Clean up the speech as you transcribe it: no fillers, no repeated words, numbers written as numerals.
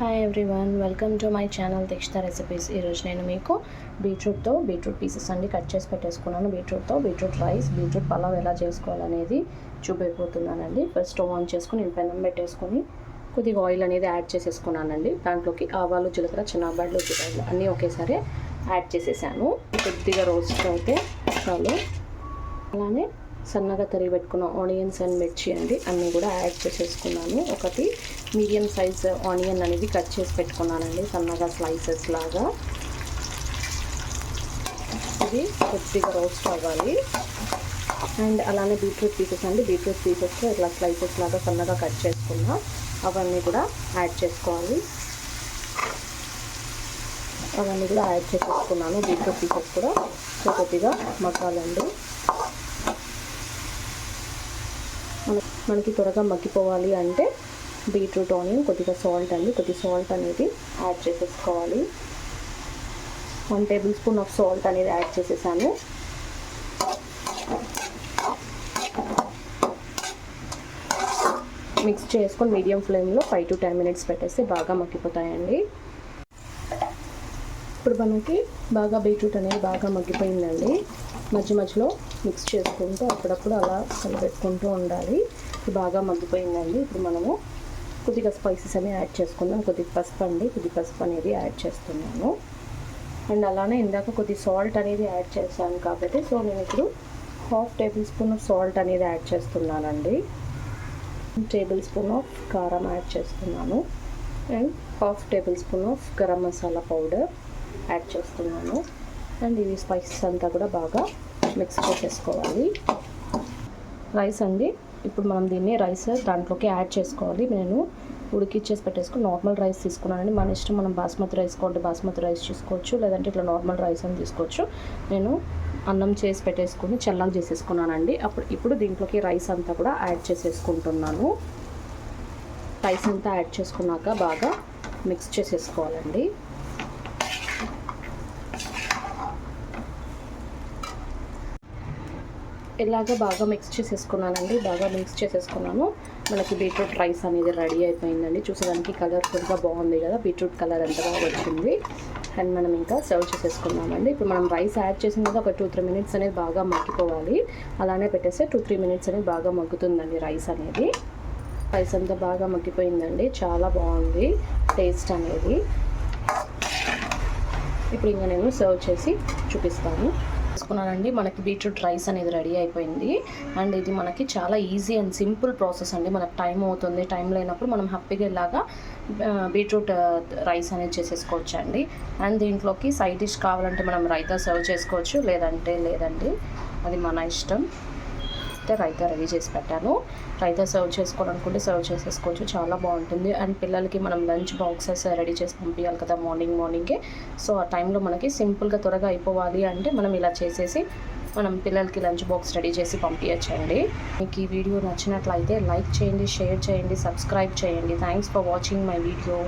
Hi everyone, welcome to my channel Dikshita recipes. ఈరోజు నేను మీకు బీట్రూట్ పీసెస్ అన్ని కట్ చేసి పెట్టేసుకున్నాను. బీట్రూట్ రైస్, బీట్రూట్ పలావ్ ఎలా చేసుకోవాలనేది చూపిపోతున్నానండి. ఫస్ట్ స్టవ్ ఆన్ చేసుకుని పెనం పెట్టేసుకొని కొద్దిగా ఆయిల్ అనేది యాడ్ చేసేసుకున్నానండి. దాంట్లోకి ఆవాలు, జీలకర్ర, చిన్నబాడ్లు, జీలకర్ర అన్నీ ఒకేసారి యాడ్ చేసేసాను. కొద్దిగా రోస్ట్ అయితే చాలు. అలానే సన్నగా తరిగి పెట్టుకున్న ఆనియన్స్ అండ్ మిర్చి అండి అన్నీ కూడా యాడ్ చేసేసుకున్నాను. ఒకటి మీడియం సైజ్ ఆనియన్ అనేది కట్ చేసి పెట్టుకున్నానండి సన్నగా స్లైసెస్ లాగా. ఇది కొద్దిగా రోస్ట్ అవ్వాలి. అండ్ అలానే బీట్రూట్ పీసెస్ ఇట్లా స్లైసెస్ లాగా సన్నగా కట్ చేసుకున్నా అవన్నీ కూడా యాడ్ చేసుకోవాలి. అవన్నీ కూడా యాడ్ చేసేసుకున్నాను. బీట్రూట్ పీసెస్ కూడా కొద్దిగా మగ్గాలండి. మనకి త్వరగా మగ్గిపోవాలి అంటే బీట్రూట్, ఆనియన్, కొద్దిగా సాల్ట్ అనేది యాడ్ చేసేసుకోవాలి. 1 టేబుల్ స్పూన్ ఆఫ్ సాల్ట్ అనేది యాడ్ చేసేసాను. మిక్స్ చేసుకొని మీడియం ఫ్లేమ్లో 5 to 10 minutes పెట్టేస్తే బాగా మగ్గిపోతాయండి. ఇప్పుడు మనకి బాగా బీట్రూట్ అనేది బాగా మగ్గిపోయిందండి. మధ్యలో మిక్స్ చేసుకుంటూ అప్పుడప్పుడు అలా కలిపెట్టుకుంటూ ఉండాలి. ఇప్పుడు బాగా మగ్గిపోయిందండి. ఇప్పుడు మనము కొద్దిగా స్పైసెస్ అనేవి యాడ్ చేసుకుందాం. కొద్దిగా పసుపు అనేది యాడ్ చేస్తున్నాను. అండ్ అలానే ఇందాక కొద్ది సాల్ట్ అనేది యాడ్ చేశాను కాబట్టి నేను ఇప్పుడు 1/2 టేబుల్ స్పూన్ ఆఫ్ సాల్ట్ అనేది యాడ్ చేస్తున్నానండి. 1 టేబుల్ స్పూన్ ఆఫ్ కారం యాడ్ చేస్తున్నాను. And 1/2 table spoon of garam masala powder add చేస్తున్నాను. అండ్ ఇవి స్పైసెస్ అంతా కూడా బాగా మిక్స్ చేసేసుకోవాలి. రైస్ అండి, ఇప్పుడు మనం దీన్ని దాంట్లోకి యాడ్ చేసుకోవాలి. నేను ఉడికిచ్చేసి పెట్టేసుకుని నార్మల్ రైస్ తీసుకున్నానండి. మన ఇష్టం, మనం బాస్మతి రైస్ తీసుకోవచ్చు, లేదంటే ఇట్లా నార్మల్ రైస్ అని తీసుకోవచ్చు. నేను అన్నం చేసి పెట్టేసుకుని చల్లగా చేసేసుకున్నానండి. ఇప్పుడు దీంట్లోకి రైస్ అంతా కూడా యాడ్ చేసేసుకుంటున్నాను. రైస్ అంతా యాడ్ చేసుకున్నాక బాగా మిక్స్ చేసేసుకోవాలండి. ఇలాగ బాగా మిక్స్ చేసేసుకున్నాను. మనకి బీట్రూట్ రైస్ అనేది రెడీ అయిపోయిందండి. చూసేదానికి కలర్ఫుల్గా బాగుంది కదా, బీట్రూట్ కలర్ ఎంత బాగా వచ్చింది. అండ్ మనం ఇంకా సర్వ్ చేసేసుకున్నామండి. ఇప్పుడు మనం రైస్ యాడ్ చేసిన కదా ఒక 2-3 minutes అనేది బాగా మగ్గిపోవాలి. అలానే పెట్టేస్తే 2-3 minutes అనేది బాగా మగ్గుతుందండి. రైస్ అంతా బాగా మగ్గిపోయిందండి. చాలా బాగుంది టేస్ట్ అనేది. ఇప్పుడు ఇంకా నేను సర్వ్ చేసి చూపిస్తాను. తీసుకున్నానండి. మనకి బీట్రూట్ రైస్ అనేది రెడీ అయిపోయింది. అండ్ ఇది మనకి చాలా ఈజీ అండ్ సింపుల్ ప్రాసెస్ అండి. మనకు టైం అవుతుంది, టైం లేనప్పుడు మనం హ్యాపీగా ఇలాగా బీట్రూట్ రైస్ అనేది చేసేసుకోవచ్చు అండి. అండ్ దీంట్లోకి సైడ్ డిష్ కావాలంటే మనం రైతా సర్వ్ చేసుకోవచ్చు, లేదండి, అది మన ఇష్టం. అయితే రైతా రెడీ చేసి పెట్టాను. రైతా సర్వ్ చేసుకోవాలనుకుంటే సర్వ్ చేసేసుకోవచ్చు, చాలా బాగుంటుంది. అండ్ పిల్లలకి మనం లంచ్ బాక్సెస్ రెడీ చేసి పంపించాలి కదా మార్నింగే. సో ఆ టైంలో మనకి సింపుల్గా త్వరగా అయిపోవాలి అంటే మనం ఇలా చేసేసి మనం పిల్లలకి లంచ్ బాక్స్ రెడీ చేసి పంపించండి. మీకు ఈ వీడియో నచ్చినట్లయితే లైక్ చేయండి, షేర్ చేయండి, సబ్స్క్రైబ్ చేయండి. Thanks for watching my video.